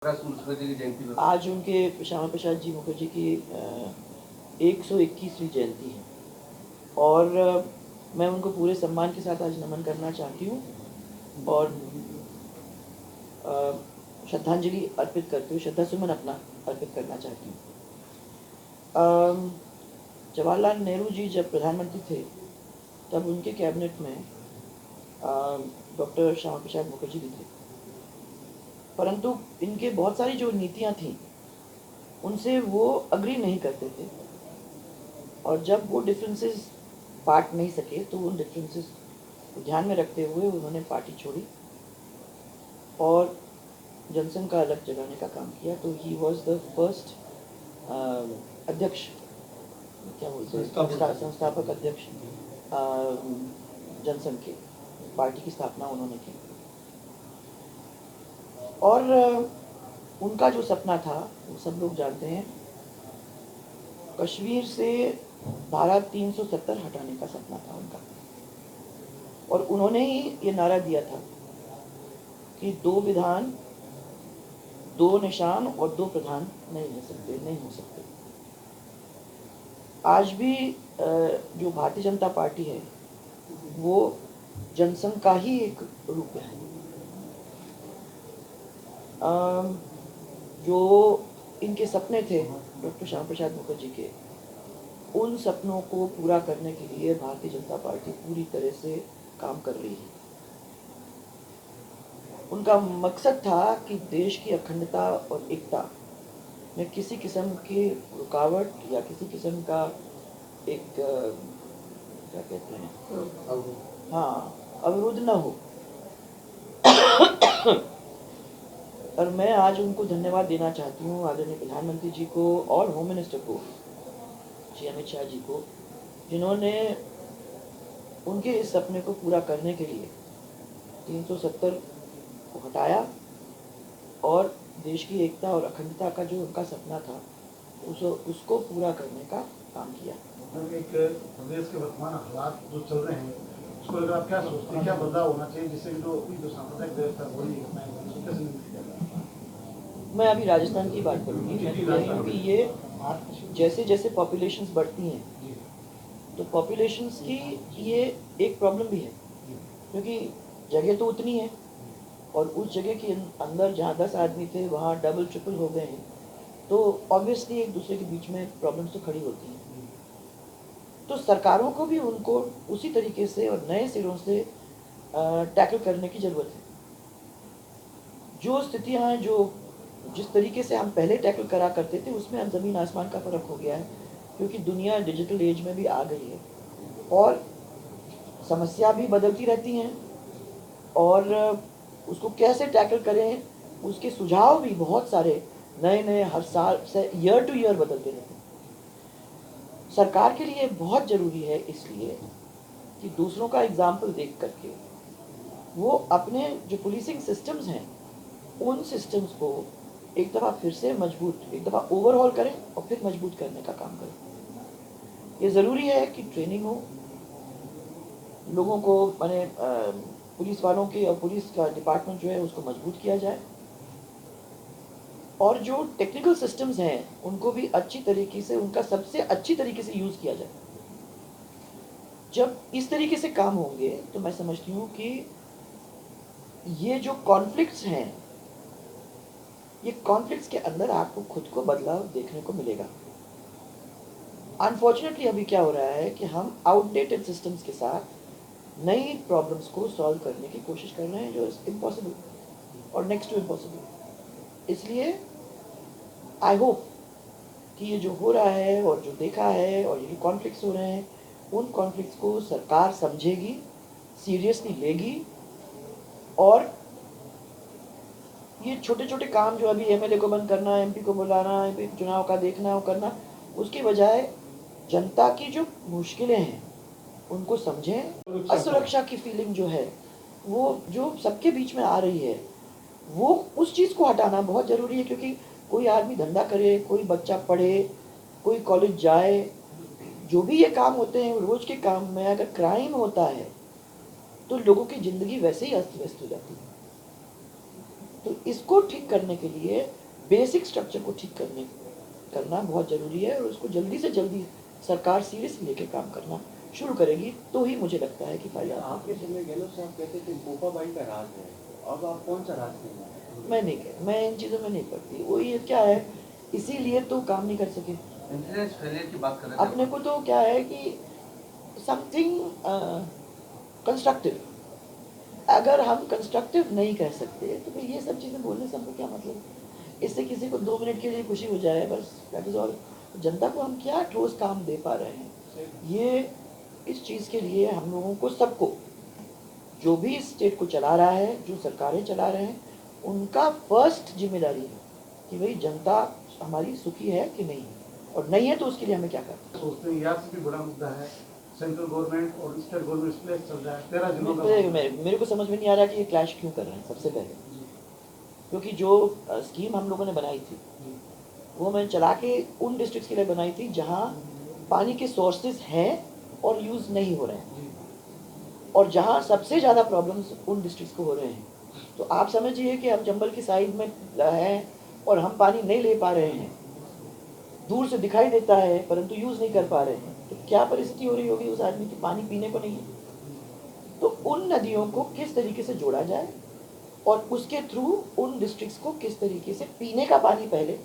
आज उनके श्यामा प्रसाद जी मुखर्जी की 121वीं जयंती है और मैं उनको पूरे सम्मान के साथ आज नमन करना चाहती हूँ और श्रद्धांजलि अर्पित करती हूँ, श्रद्धा सुमन अपना अर्पित करना चाहती हूँ। जवाहरलाल नेहरू जी जब प्रधानमंत्री थे तब उनके कैबिनेट में डॉक्टर श्यामा प्रसाद मुखर्जी भी थे, परंतु इनके बहुत सारी जो नीतियाँ थीं उनसे वो अग्री नहीं करते थे और जब वो डिफरेंसेस बांट नहीं सके तो उन डिफरेंसेस को ध्यान में रखते हुए उन्होंने पार्टी छोड़ी और जनसंघ का अलग जगाने का काम किया। तो ही वॉज द फर्स्ट अध्यक्ष, क्या बोलते हैं, संस्थापक अध्यक्ष जनसंघ के, पार्टी की स्थापना उन्होंने की। और उनका जो सपना था वो सब लोग जानते हैं, कश्मीर से धारा 370 हटाने का सपना था उनका। और उन्होंने ही ये नारा दिया था कि 2 विधान, 2 निशान और 2 प्रधान नहीं हो सकते। आज भी जो भारतीय जनता पार्टी है वो जनसंघ का ही एक रूप है। जो इनके सपने थे डॉक्टर श्यामा प्रसाद मुखर्जी के, उन सपनों को पूरा करने के लिए भारतीय जनता पार्टी पूरी तरह से काम कर रही है। उनका मकसद था कि देश की अखंडता और एकता में किसी किस्म की रुकावट या किसी किस्म का एक क्या कहते हैं, अवरोध न हो। और मैं आज उनको धन्यवाद देना चाहती हूँ, आदरणीय प्रधानमंत्री जी को और होम मिनिस्टर को, श्री अमित शाह जी को, जिन्होंने उनके इस सपने को पूरा करने के लिए 370 को हटाया और देश की एकता और अखंडता का जो उनका सपना था उसको पूरा करने का काम किया। एक प्रदेश के वर्तमान हालात जो चल रहे हैं उसको लेकर आप क्या सोचते हैं, क्या बदलाव होना चाहिए जिससे जो सांप्रदायिक व्यवस्था हो रही है? मैं अभी राजस्थान की बात करूँगी, क्योंकि ये जैसे जैसे पॉपुलेशंस बढ़ती हैं तो पॉपुलेशंस की ये एक प्रॉब्लम भी है, क्योंकि जगह तो उतनी है और उस जगह के अंदर जहाँ 10 आदमी थे वहाँ डबल ट्रिपल हो गए हैं, तो ऑब्वियसली एक दूसरे के बीच में प्रॉब्लम्स तो खड़ी होती हैं। तो सरकारों को भी उनको उसी तरीके से और नए सिरों से टैकल करने की ज़रूरत है। जो स्थितियाँ हैं, जो जिस तरीके से हम पहले टैकल करा करते थे उसमें अब ज़मीन आसमान का फ़र्क हो गया है, क्योंकि दुनिया डिजिटल एज में भी आ गई है और समस्या भी बदलती रहती हैं और उसको कैसे टैकल करें उसके सुझाव भी बहुत सारे नए नए हर साल से ईयर टू ईयर बदलते रहते हैं। सरकार के लिए बहुत ज़रूरी है इसलिए कि दूसरों का एग्जाम्पल देख करके वो अपने जो पुलिसिंग सिस्टम्स हैं उन सिस्टम्स को एक दफ़ा फिर से मजबूत, एक दफ़ा ओवरहॉल करें और फिर मजबूत करने का काम करें। ये ज़रूरी है कि ट्रेनिंग हो, लोगों को माने पुलिस वालों के और पुलिस का डिपार्टमेंट जो है उसको मजबूत किया जाए और जो टेक्निकल सिस्टम्स हैं उनको भी अच्छी तरीके से, उनका सबसे अच्छी तरीके से यूज़ किया जाए। जब इस तरीके से काम होंगे तो मैं समझती हूँ कि ये जो कॉन्फ्लिक्ट्स हैं, ये कॉन्फ्लिक्ट्स के अंदर आपको खुद को बदलाव देखने को मिलेगा। अनफॉर्चुनेटली अभी क्या हो रहा है कि हम आउटडेटेड सिस्टम्स के साथ नई प्रॉब्लम्स को सॉल्व करने की कोशिश कर रहे हैं जो इम्पॉसिबल और नेक्स्ट टू इम्पॉसिबल। इसलिए आई होप कि ये जो हो रहा है और जो देखा है और ये कॉन्फ्लिक्ट्स हो रहे हैं, उन कॉन्फ्लिक्ट्स को सरकार समझेगी, सीरियसली लेगी और ये छोटे छोटे काम जो अभी एमएलए को बंद करना, एमपी को बुलाना, एमपी चुनाव का देखना और करना, उसके बजाय जनता की जो मुश्किलें हैं उनको समझें। असुरक्षा की फीलिंग जो है वो जो सबके बीच में आ रही है, वो उस चीज़ को हटाना बहुत ज़रूरी है, क्योंकि कोई आदमी धंधा करे, कोई बच्चा पढ़े, कोई कॉलेज जाए, जो भी ये काम होते हैं रोज़ के काम में अगर क्राइम होता है तो लोगों की ज़िंदगी वैसे ही अस्त व्यस्त हो जाती है। तो इसको ठीक करने के लिए बेसिक स्ट्रक्चर को ठीक करना बहुत ज़रूरी है, और उसको जल्दी से जल्दी सरकार सीरियसली लेके काम करना शुरू करेगी तो ही मुझे लगता है कि फायदा। आपके समय गहलोत साहब कहते थे पोपाबाई का राज है, तो अब आप कौन सा राज करेंगे? मैं इन चीज़ों में नहीं पड़ती। वो ये क्या है, इसीलिए तो काम नहीं कर सके। इंटरनेट फेलियर की बात कर रहे थे अपने को तो क्या है कि समथिंग कंस्ट्रक्टिव, अगर हम कंस्ट्रक्टिव नहीं कह सकते तो फिर ये सब चीज़ें बोलने से हमको क्या मतलब है? इससे किसी को 2 मिनट के लिए खुशी हो जाए बस, दैट इज़ ऑल। जनता को हम क्या ठोस काम दे पा रहे हैं, ये इस चीज़ के लिए हम लोगों को, सबको, जो भी इस स्टेट को चला रहा है, जो सरकारें चला रहे हैं, उनका फर्स्ट जिम्मेदारी है कि भाई जनता हमारी सुखी है कि नहीं, और नहीं है तो उसके लिए हमें क्या करना है। सोचते हैं यार से भी बड़ा मुद्दा है, सेंट्रल गवर्नमेंट और स्टेट गवर्नमेंट स्प्लिट चल रहा है 13 जिलों का। मेरे को समझ में नहीं आ रहा कि ये क्लैश क्यों कर रहे हैं। सबसे पहले क्योंकि जो स्कीम हम लोगों ने बनाई थी वो मैंने चला के उन डिस्ट्रिक्ट्स के लिए बनाई थी जहाँ पानी के सोर्सेज हैं और यूज़ नहीं हो रहे हैं, और जहाँ सबसे ज़्यादा प्रॉब्लम्स उन डिस्ट्रिक्ट्स को हो रहे हैं। तो आप समझिए कि हम चंबल की साइड में हैं और हम पानी नहीं ले पा रहे हैं, दूर से दिखाई देता है परंतु यूज़ नहीं कर पा रहे हैं, तो क्या परिस्थिति हो रही होगी उस आदमी की, पानी पीने को नहीं है। तो उन नदियों को किस तरीके से जोड़ा जाए और उसके थ्रू उन डिस्ट्रिक्ट्स को किस तरीके से पीने का पानी पहले,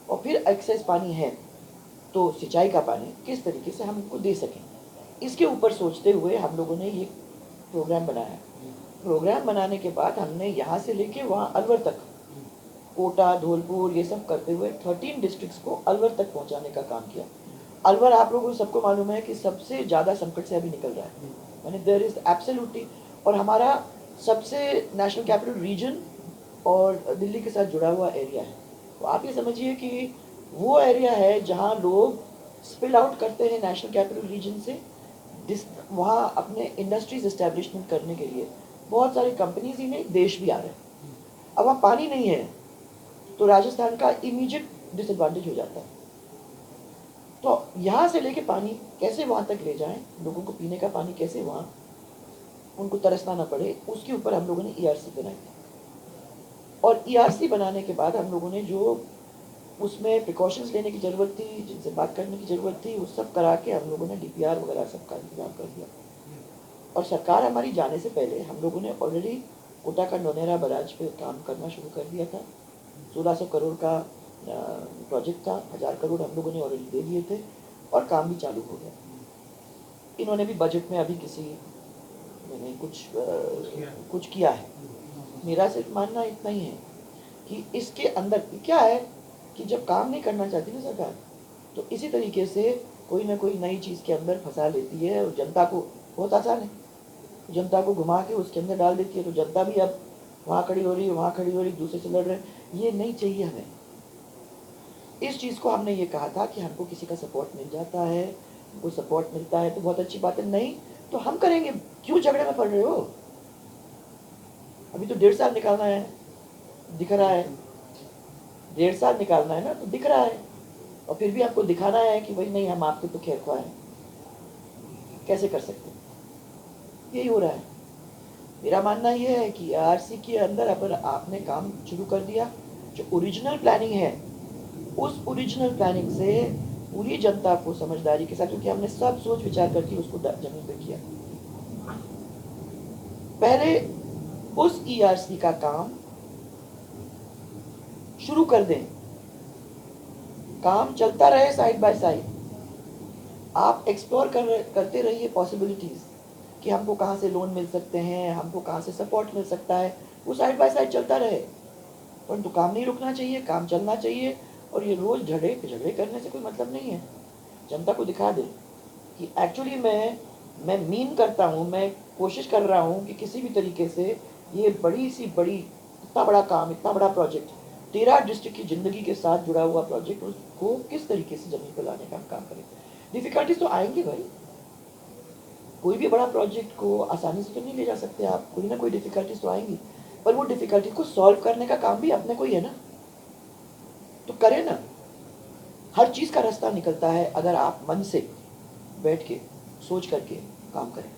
और फिर एक्सेस पानी है तो सिंचाई का पानी किस तरीके से हम उनको दे सकें, इसके ऊपर सोचते हुए हम लोगों ने ये प्रोग्राम बनाया। प्रोग्राम बनाने के बाद हमने यहाँ से लेके वहाँ अलवर तक, कोटा, धौलपुर, ये सब करते हुए 13 डिस्ट्रिक्ट्स को अलवर तक पहुँचाने का काम किया। अलवर आप लोगों को सबको मालूम है कि सबसे ज़्यादा संकट से अभी निकल रहा है, मैंने देयर इज़ एब्सोल्युटली, और हमारा सबसे नेशनल कैपिटल रीजन और दिल्ली के साथ जुड़ा हुआ एरिया है। तो आप ये समझिए कि वो एरिया है जहाँ लोग स्पिल आउट करते हैं नेशनल कैपिटल रीजन से, वहाँ अपने इंडस्ट्रीज इस्टेब्लिशमेंट करने के लिए बहुत सारी कंपनीज ही नहीं, देश भी आ रहे हैं। अब वहाँ पानी नहीं है तो राजस्थान का इमीडिएट डिसएडवांटेज हो जाता है। तो यहाँ से लेके पानी कैसे वहाँ तक ले जाएं, लोगों को पीने का पानी कैसे वहाँ उनको तरसना ना पड़े, उसके ऊपर हम लोगों ने ERC बनाई। और ERC बनाने के बाद हम लोगों ने जो उसमें प्रिकॉशंस लेने की ज़रूरत थी, जिनसे बात करने की ज़रूरत थी, वो सब करा के हम लोगों ने DPR वगैरह सबका इंतजाम कर दिया। और सरकार हमारी जाने से पहले हम लोगों ने ऑलरेडी कोटा का नौनेरा बराज पे काम करना शुरू कर दिया था। 1600 करोड़ का प्रोजेक्ट था, 1000 करोड़ हम लोगों ने ऑलरेडी दे दिए थे और काम भी चालू हो गया। इन्होंने भी बजट में अभी मैंने कुछ किया है। मेरा सिर्फ मानना इतना ही है कि इसके अंदर क्या है कि जब काम नहीं करना चाहती ना सरकार, तो इसी तरीके से कोई ना कोई नई चीज़ के अंदर फंसा लेती है, और जनता को बहुत आसान है, जनता को घुमा के उसके अंदर डाल देती है। तो जनता भी अब वहाँ खड़ी हो रही है, वहाँ खड़ी हो रही, दूसरे से लड़ रहे हैं। ये नहीं चाहिए हमें। इस चीज़ को हमने ये कहा था कि हमको किसी का सपोर्ट मिल जाता है, हमको सपोर्ट मिलता है तो बहुत अच्छी बात है, नहीं तो हम करेंगे, क्यों झगड़े में पड़ रहे हो? अभी तो 1.5 साल निकालना है, दिख रहा है, 1.5 साल निकालना है ना, तो दिख रहा है, और फिर भी आपको दिखाना है कि भाई नहीं, हम आपके तो खैर ख्वाह हैं। कैसे कर सकते हैं? यही हो रहा है। मेरा मानना यह है कि ERC के अंदर अगर आपने काम शुरू कर दिया, जो ओरिजिनल प्लानिंग है, उस ओरिजिनल प्लानिंग से पूरी जनता को समझदारी के साथ, क्योंकि हमने सब सोच विचार करके उसको जमीन पे किया, पहले उस ERC का काम शुरू कर दें, काम चलता रहे साइड बाय साइड, आप एक्सप्लोर करते रहिए पॉसिबिलिटीज़ कि हमको कहाँ से लोन मिल सकते हैं, हमको कहाँ से सपोर्ट मिल सकता है, वो साइड बाय साइड चलता रहे। परंतु काम नहीं रुकना चाहिए, काम चलना चाहिए, और ये रोज़ झगड़े करने से कोई मतलब नहीं है। जनता को दिखा दे कि एक्चुअली मैं मीन करता हूँ, मैं कोशिश कर रहा हूँ कि किसी भी तरीके से ये इतना बड़ा काम, इतना बड़ा प्रोजेक्ट, 13 डिस्ट्रिक्ट की ज़िंदगी के साथ जुड़ा हुआ प्रोजेक्ट, उसको किस तरीके से ज़मीन पर लाने का काम करें। डिफ़िकल्टीज तो आएंगे भाई, कोई भी बड़ा प्रोजेक्ट को आसानी से तो नहीं ले जा सकते आप, कोई ना कोई डिफ़िकल्टीज तो आएंगी, पर वो डिफ़िकल्टी को सॉल्व करने का काम भी अपने को ही है ना, तो करें ना। हर चीज़ का रास्ता निकलता है अगर आप मन से बैठ के सोच करके काम करें।